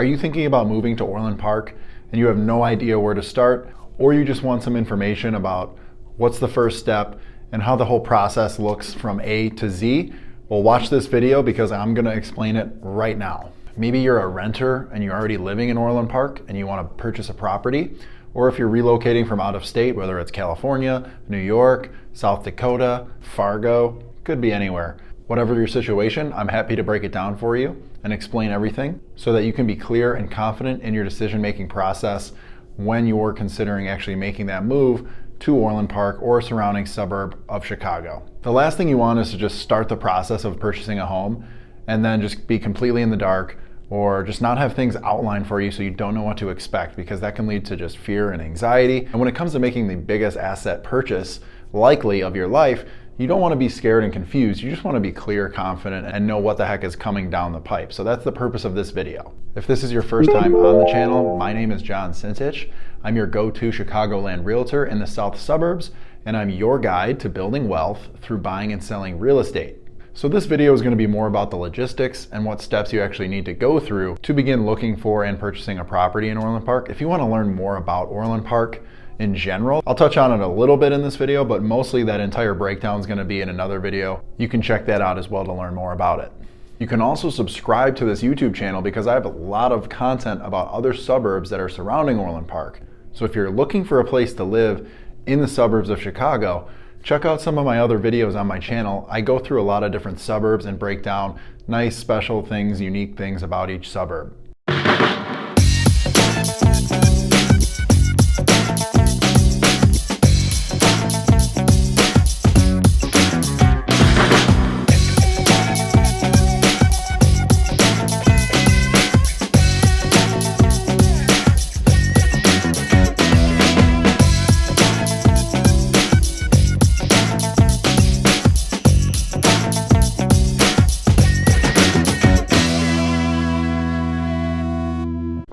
Are you thinking about moving to Orland Park and you have no idea where to start, or you just want some information about what's the first step and how the whole process looks from A to Z? Well, watch this video because I'm gonna explain it right now. Maybe you're a renter and you're already living in Orland Park and you wanna purchase a property, or if you're relocating from out of state, whether it's California, New York, South Dakota, Fargo, could be anywhere. Whatever your situation, I'm happy to break it down for you and explain everything so that you can be clear and confident in your decision-making process when you're considering actually making that move to Orland Park or a surrounding suburb of Chicago. The last thing you want is to just start the process of purchasing a home and then just be completely in the dark, or just not have things outlined for you so you don't know what to expect, because that can lead to just fear and anxiety. And when it comes to making the biggest asset purchase likely of your life, you don't want to be scared and confused. You just want to be clear, confident, and know what the heck is coming down the pipe. So that's the purpose of this video. If this is your first time on the channel, my name is John Sintich. I'm your go-to Chicagoland realtor in the South Suburbs, and I'm your guide to building wealth through buying and selling real estate. So this video is going to be more about the logistics and what steps you actually need to go through to begin looking for and purchasing a property in Orland Park. If you want to learn more about Orland Park in general, I'll touch on it a little bit in this video, but mostly that entire breakdown is going to be in another video. You can check that out as well to learn more about it. You can also subscribe to this YouTube channel because I have a lot of content about other suburbs that are surrounding Orland Park. So if you're looking for a place to live in the suburbs of Chicago, check out some of my other videos on my channel. I go through a lot of different suburbs and break down nice special things, unique things about each suburb.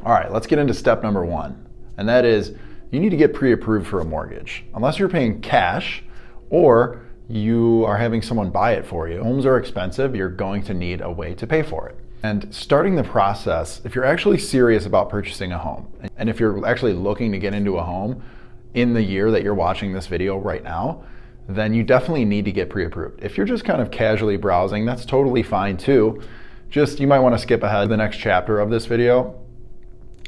All right, let's get into step number one, and that is you need to get pre-approved for a mortgage. Unless you're paying cash or you are having someone buy it for you, homes are expensive, you're going to need a way to pay for it. And starting the process, if you're actually serious about purchasing a home, and if you're actually looking to get into a home in the year that you're watching this video right now, then you definitely need to get pre-approved. If you're just kind of casually browsing, that's totally fine too. Just, you might want to skip ahead to the next chapter of this video,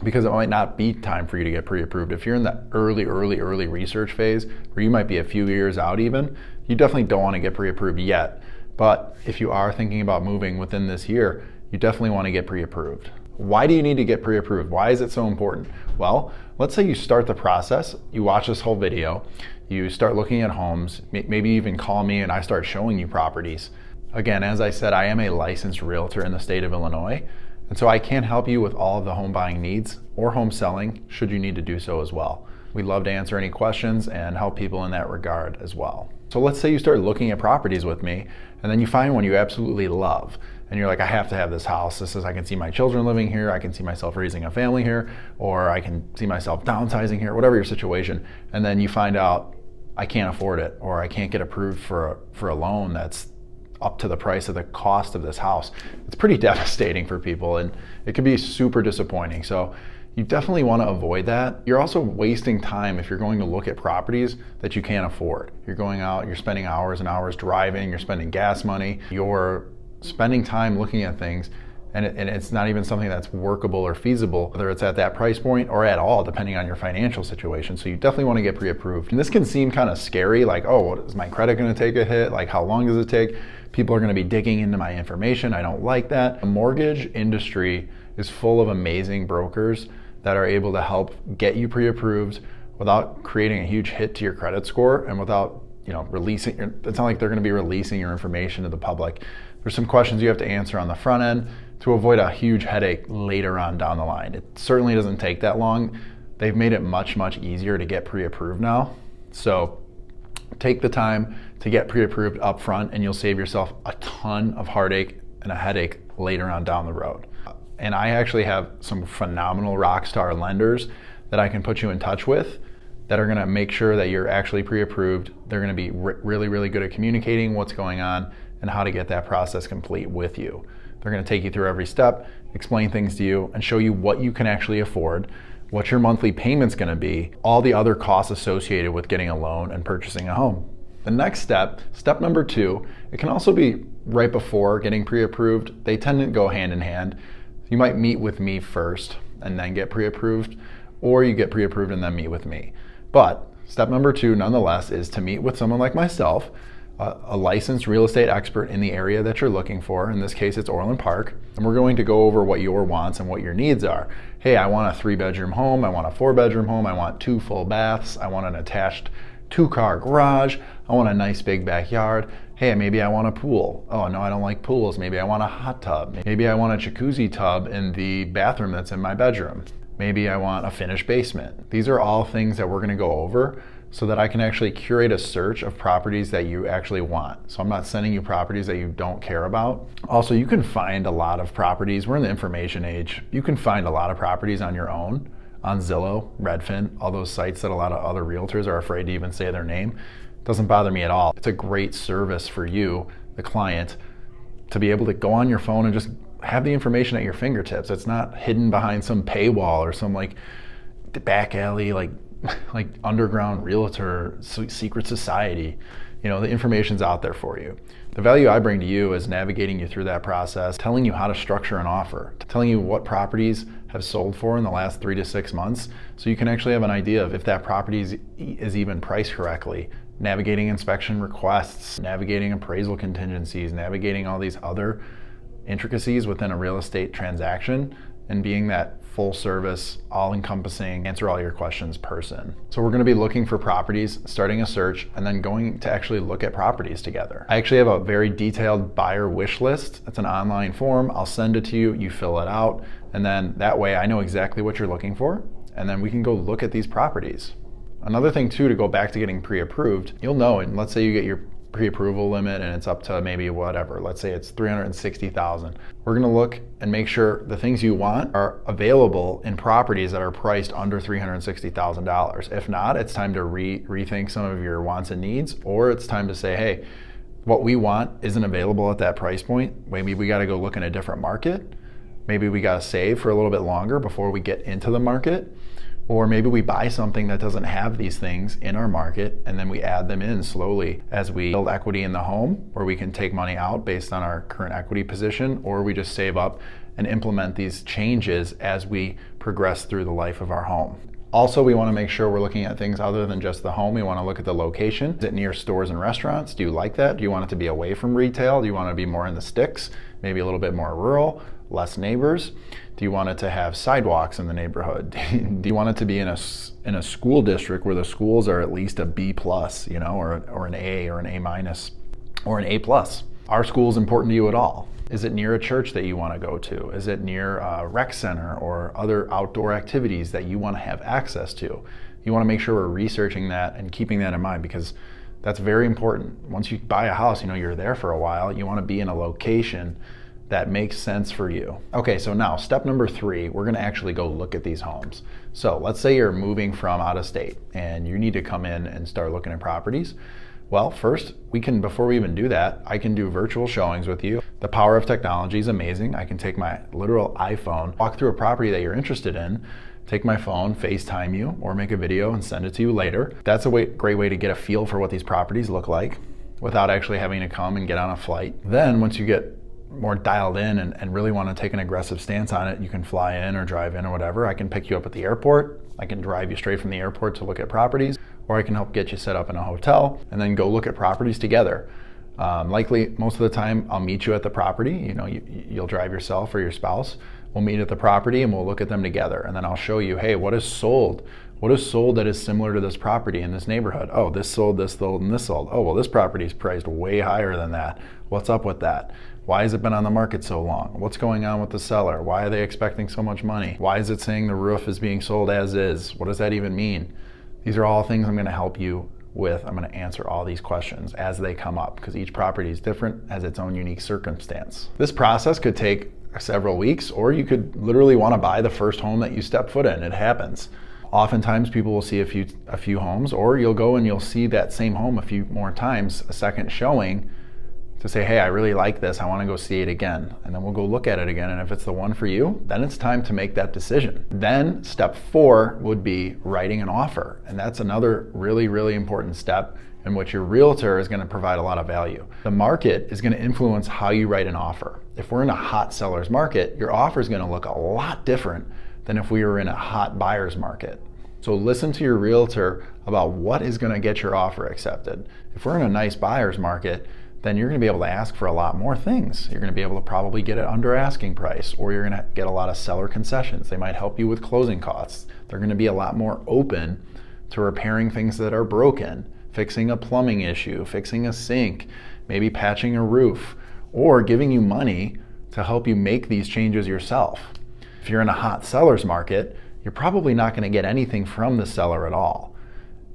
because it might not be time for you to get pre-approved. If you're in that early research phase, where you might be a few years out even, you definitely don't want to get pre-approved yet. But if you are thinking about moving within this year, you definitely want to get pre-approved. Why do you need to get pre-approved? Why is it so important? Well, let's say you start the process, you watch this whole video, you start looking at homes, maybe even call me and I start showing you properties. Again, as I said, I am a licensed realtor in the state of Illinois. And so I can help you with all of the home buying needs or home selling, should you need to do so as well. We'd love to answer any questions and help people in that regard as well. So let's say you start looking at properties with me, and then you find one you absolutely love. And you're like, I have to have this house. I can see my children living here, I can see myself raising a family here, or I can see myself downsizing here, whatever your situation. And then you find out, I can't afford it, or I can't get approved for a loan that's up to the price of the cost of this house. It's pretty devastating for people, and it can be super disappointing. So you definitely want to avoid that. You're also wasting time if you're going to look at properties that you can't afford. You're going out, you're spending hours and hours driving, you're spending gas money, you're spending time looking at things, and it's not even something that's workable or feasible, whether it's at that price point or at all, depending on your financial situation. So you definitely want to get pre-approved. And this can seem kind of scary, like, oh, is my credit going to take a hit? Like, how long does it take? People are going to be digging into my information. I don't like that. The mortgage industry is full of amazing brokers that are able to help get you pre-approved without creating a huge hit to your credit score and without, releasing it's not like they're going to be releasing your information to the public. There's some questions you have to answer on the front end to avoid a huge headache later on down the line. It certainly doesn't take that long. They've made it much easier to get pre-approved now. So take the time to get pre-approved up front, and you'll save yourself a ton of heartache and a headache later on down the road. And I actually have some phenomenal rock star lenders that I can put you in touch with that are going to make sure that you're actually pre-approved. They're going to be really good at communicating what's going on and how to get that process complete with you. They're going to take you through every step. explain things to you, and show you what you can actually afford, what your monthly payment's gonna be, all the other costs associated with getting a loan and purchasing a home. The next step, step number 2, it can also be right before getting pre-approved. They tend to go hand in hand. You might meet with me first and then get pre-approved, or you get pre-approved and then meet with me. But step number 2, nonetheless, is to meet with someone like myself, a licensed real estate expert in the area that you're looking for. In this case, it's Orland Park. And we're going to go over what your wants and what your needs are. Hey, I want a 3-bedroom home. I want a 4-bedroom home. I want 2 full baths. I want an attached 2-car garage. I want a nice big backyard. Hey, maybe I want a pool. Oh no, I don't like pools. Maybe I want a hot tub. Maybe I want a jacuzzi tub in the bathroom that's in my bedroom. Maybe I want a finished basement. These are all things that we're gonna go over so that I can actually curate a search of properties that you actually want. So I'm not sending you properties that you don't care about. Also, you can find a lot of properties. We're in the information age. You can find a lot of properties on your own, on Zillow, Redfin, all those sites that a lot of other realtors are afraid to even say their name. Doesn't bother me at all. It's a great service for you, the client, to be able to go on your phone and just have the information at your fingertips. It's not hidden behind some paywall or some like back alley, like underground realtor secret society. You know, the information's out there for you. The value I bring to you is navigating you through that process, telling you how to structure an offer, telling you what properties have sold for in the last 3 to 6 months, so you can actually have an idea of if that property is even priced correctly, navigating inspection requests, navigating appraisal contingencies, navigating all these other intricacies within a real estate transaction, and being that full service, all-encompassing, answer all your questions person. So we're gonna be looking for properties, starting a search, and then going to actually look at properties together. I actually have a very detailed buyer wish list. It's an online form. I'll send it to you, you fill it out, and then that way I know exactly what you're looking for, and then we can go look at these properties. Another thing too, to go back to getting pre-approved, you'll know, and let's say you get your pre-approval limit and it's up to maybe whatever, let's say it's $360,000. We're gonna look and make sure the things you want are available in properties that are priced under $360,000. If not, it's time to rethink some of your wants and needs, or it's time to say, hey, what we want isn't available at that price point. Maybe we gotta go look in a different market. Maybe we gotta save for a little bit longer before we get into the market. Or maybe we buy something that doesn't have these things in our market, and then we add them in slowly as we build equity in the home, where we can take money out based on our current equity position, or we just save up and implement these changes as we progress through the life of our home. Also, we want to make sure we're looking at things other than just the home. We want to look at the location. Is it near stores and restaurants? Do you like that? Do you want it to be away from retail? Do you want it to be more in the sticks? Maybe a little bit more rural, less neighbors? Do you want it to have sidewalks in the neighborhood? Do you want it to be in a school district where the schools are at least a B+, you know, or an A or an A- or an A+? Are schools important to you at all? Is it near a church that you want to go to? Is it near a rec center or other outdoor activities that you want to have access to? You want to make sure we're researching that and keeping that in mind, because that's very important. Once you buy a house, you know, you're there for a while. You want to be in a location that makes sense for you. Okay, so now step number 3, we're gonna actually go look at these homes. So let's say you're moving from out of state and you need to come in and start looking at properties. Well, first, before we even do that, I can do virtual showings with you. The power of technology is amazing. I can take my literal iPhone, walk through a property that you're interested in, take my phone, FaceTime you, or make a video and send it to you later. That's a great way to get a feel for what these properties look like without actually having to come and get on a flight. Then once you get more dialed in and really want to take an aggressive stance on it, you can fly in or drive in or whatever. I can pick you up at the airport. I can drive you straight from the airport to look at properties, or I can help get you set up in a hotel and then go look at properties together. Likely, most of the time, I'll meet you at the property. You know, you'll drive yourself or your spouse. We'll meet at the property and we'll look at them together. And then I'll show you, hey, what is sold? What is sold that is similar to this property in this neighborhood? Oh, this sold, and this sold. Oh, well, this property is priced way higher than that. What's up with that? Why has it been on the market so long? What's going on with the seller? Why are they expecting so much money? Why is it saying the roof is being sold as is? What does that even mean? These are all things I'm gonna help you with. I'm gonna answer all these questions as they come up, because each property is different, has its own unique circumstance. This process could take several weeks, or you could literally wanna buy the first home that you step foot in. It happens. Oftentimes people will see a few homes, or you'll go and you'll see that same home a few more times, a second showing, to say, hey, I really like this, I want to go see it again. And then we'll go look at it again. And if it's the one for you, then it's time to make that decision. Then step 4 would be writing an offer. And that's another really, really important step in which your realtor is going to provide a lot of value. The market is going to influence how you write an offer. If we're in a hot seller's market, your offer is going to look a lot different than if we were in a hot buyer's market. So listen to your realtor about what is going to get your offer accepted. If we're in a nice buyer's market, then you're going to be able to ask for a lot more things. You're going to be able to probably get it under asking price, or you're going to get a lot of seller concessions. They might help you with closing costs. They're going to be a lot more open to repairing things that are broken, fixing a plumbing issue, fixing a sink, maybe patching a roof, or giving you money to help you make these changes yourself. If you're in a hot seller's market, you're probably not going to get anything from the seller at all.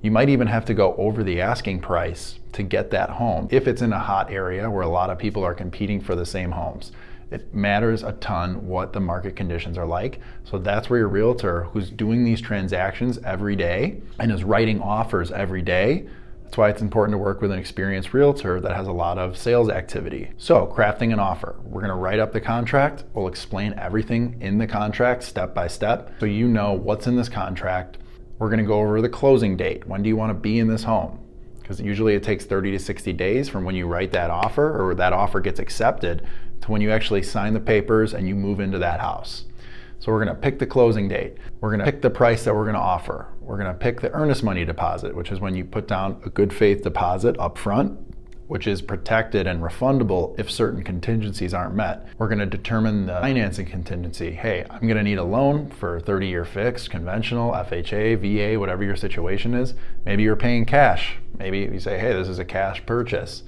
You might even have to go over the asking price to get that home if it's in a hot area where a lot of people are competing for the same homes. It matters a ton what the market conditions are like. So that's where your realtor, who's doing these transactions every day and is writing offers every day, that's why it's important to work with an experienced realtor that has a lot of sales activity. So crafting an offer, we're going to write up the contract. We'll explain everything in the contract step by step so you know what's in this contract. We're going to go over the closing date. When do you want to be in this home? Because usually it takes 30 to 60 days from when you write that offer or that offer gets accepted to when you actually sign the papers and you move into that house. So we're going to pick the closing date. We're going to pick the price that we're going to offer. We're going to pick the earnest money deposit, which is when you put down a good faith deposit up front, which is protected and refundable if certain contingencies aren't met. We're going to determine the financing contingency. Hey, I'm going to need a loan for 30-year fixed, conventional, FHA, VA, whatever your situation is. Maybe you're paying cash. Maybe you say, hey, this is a cash purchase.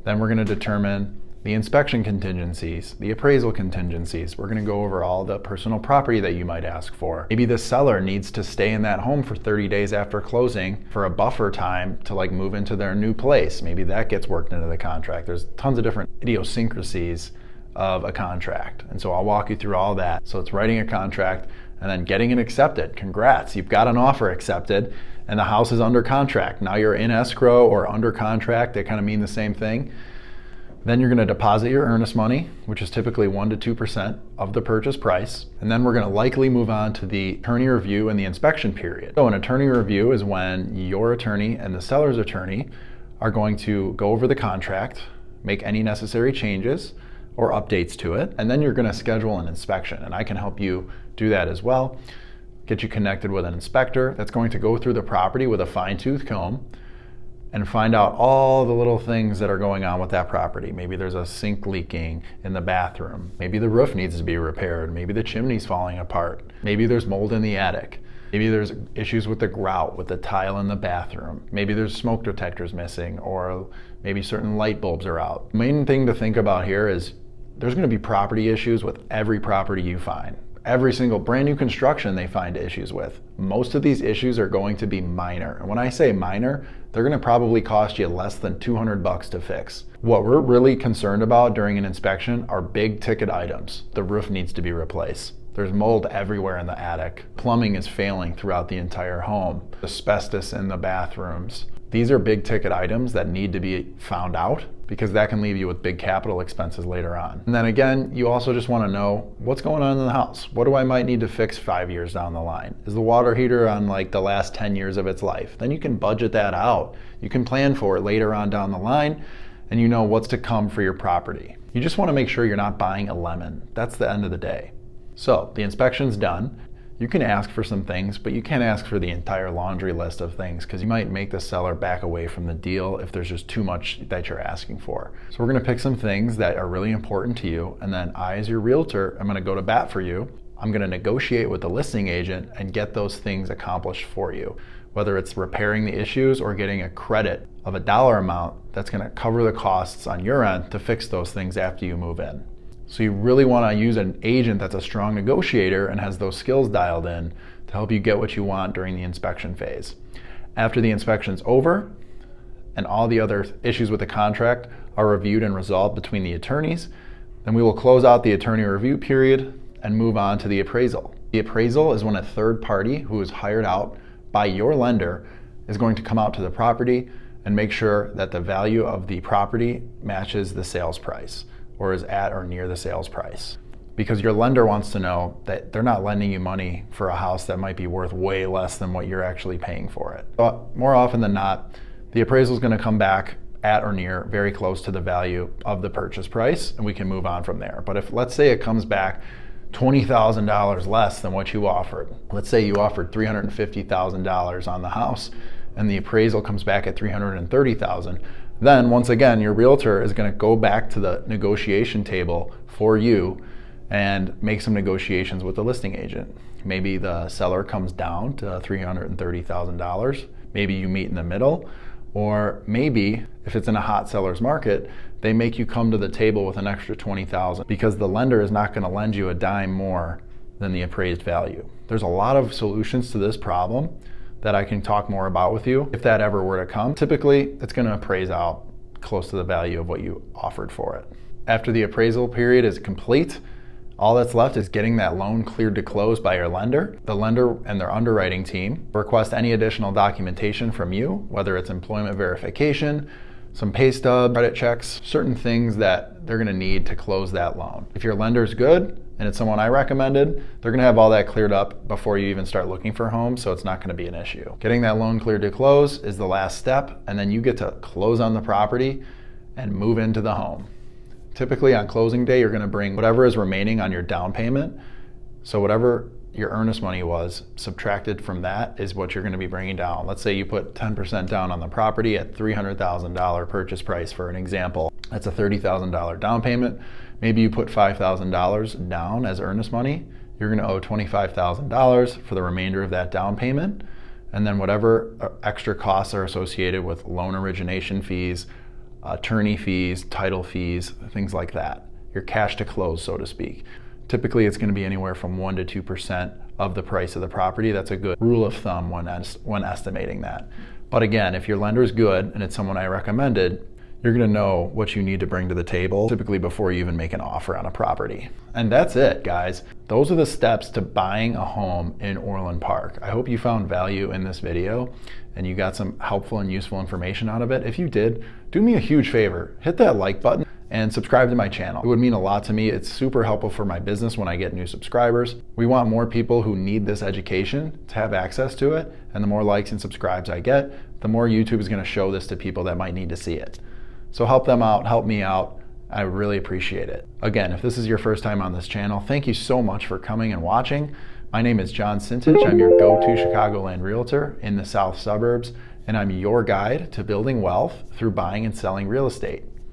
Then we're going to determine the inspection contingencies, the appraisal contingencies. We're going to go over all the personal property that you might ask for. Maybe the seller needs to stay in that home for 30 days after closing for a buffer time to like move into their new place. Maybe that gets worked into the contract. There's tons of different idiosyncrasies of a contract. And so I'll walk you through all that. So it's writing a contract and then getting it accepted. Congrats, you've got an offer accepted and the house is under contract. Now you're in escrow or under contract. They kind of mean the same thing. Then you're going to deposit your earnest money, which is typically 1% to 2% of the purchase price. And then we're going to likely move on to the attorney review and the inspection period. So an attorney review is when your attorney and the seller's attorney are going to go over the contract, make any necessary changes or updates to it, and then you're going to schedule an inspection. And I can help you do that as well. Get you connected with an inspector that's going to go through the property with a fine-tooth comb and find out all the little things that are going on with that property. Maybe there's a sink leaking in the bathroom. Maybe the roof needs to be repaired. Maybe the chimney's falling apart. Maybe there's mold in the attic. Maybe there's issues with the grout, with the tile in the bathroom. Maybe there's smoke detectors missing, or maybe certain light bulbs are out. The main thing to think about here is there's going to be property issues with every property you find. Every single brand new construction they find issues with. Most of these issues are going to be minor. And when I say minor, they're going to probably cost you less than $200 to fix. What we're really concerned about during an inspection are big ticket items. The roof needs to be replaced. There's mold everywhere in the attic. Plumbing is failing throughout the entire home. Asbestos in the bathrooms. These are big ticket items that need to be found out because that can leave you with big capital expenses later on. And then again, you also just want to know what's going on in the house. What do I might need to fix 5 years down the line? Is the water heater on like the last 10 years of its life? Then you can budget that out. You can plan for it later on down the line and you know what's to come for your property. You just want to make sure you're not buying a lemon. That's the end of the day. So the inspection's done. You can ask for some things, but you can't ask for the entire laundry list of things because you might make the seller back away from the deal if there's just too much that you're asking for. So we're gonna pick some things that are really important to you, and then I, as your realtor, I'm gonna go to bat for you. I'm gonna negotiate with the listing agent and get those things accomplished for you, whether it's repairing the issues or getting a credit of a dollar amount that's gonna cover the costs on your end to fix those things after you move in. So you really want to use an agent that's a strong negotiator and has those skills dialed in to help you get what you want during the inspection phase. After the inspection's over and all the other issues with the contract are reviewed and resolved between the attorneys, then we will close out the attorney review period and move on to the appraisal. The appraisal is when a third party who is hired out by your lender is going to come out to the property and make sure that the value of the property matches the sales price or is at or near the sales price. Because your lender wants to know that they're not lending you money for a house that might be worth way less than what you're actually paying for it. But more often than not, the appraisal is going to come back at or near very close to the value of the purchase price, and we can move on from there. But if, let's say, it comes back $20,000 less than what you offered. Let's say you offered $350,000 on the house and the appraisal comes back at $330,000. Then once again, your realtor is going to go back to the negotiation table for you and make some negotiations with the listing agent. Maybe the seller comes down to $330,000. Maybe you meet in the middle, or maybe if it's in a hot seller's market, they make you come to the table with an extra $20,000 because the lender is not going to lend you a dime more than the appraised value. There's a lot of solutions to this problem that I can talk more about with you if that ever were to come. Typically, it's going to appraise out close to the value of what you offered for it. After the appraisal period is complete, all that's left is getting that loan cleared to close by your lender. The lender and their underwriting team request any additional documentation from you, whether it's employment verification, some pay stub, credit checks, certain things that they're gonna need to close that loan. If your lender's good and it's someone I recommended, they're gonna have all that cleared up before you even start looking for a home, so it's not gonna be an issue. Getting that loan cleared to close is the last step, and then you get to close on the property and move into the home. Typically on closing day, you're gonna bring whatever is remaining on your down payment. So whatever your earnest money was, subtracted from that is what you're gonna be bringing down. Let's say you put 10% down on the property at $300,000 purchase price for an example. That's a $30,000 down payment. Maybe you put $5,000 down as earnest money. You're gonna owe $25,000 for the remainder of that down payment. And then whatever extra costs are associated with loan origination fees, attorney fees, title fees, things like that. Your cash to close, so to speak. Typically, it's going to be anywhere from 1% to 2% of the price of the property. That's a good rule of thumb when estimating that. But again, if your lender is good and it's someone I recommended, you're going to know what you need to bring to the table, typically before you even make an offer on a property. And that's it, guys. Those are the steps to buying a home in Orland Park. I hope you found value in this video and you got some helpful and useful information out of it. If you did, do me a huge favor. Hit that like button and subscribe to my channel. It would mean a lot to me. It's super helpful for my business when I get new subscribers. We want more people who need this education to have access to it. And the more likes and subscribes I get, the more YouTube is going to show this to people that might need to see it. So help them out, help me out. I really appreciate it. Again, if this is your first time on this channel, thank you so much for coming and watching. My name is John Sintage. I'm your go-to Chicagoland realtor in the South Suburbs, and I'm your guide to building wealth through buying and selling real estate.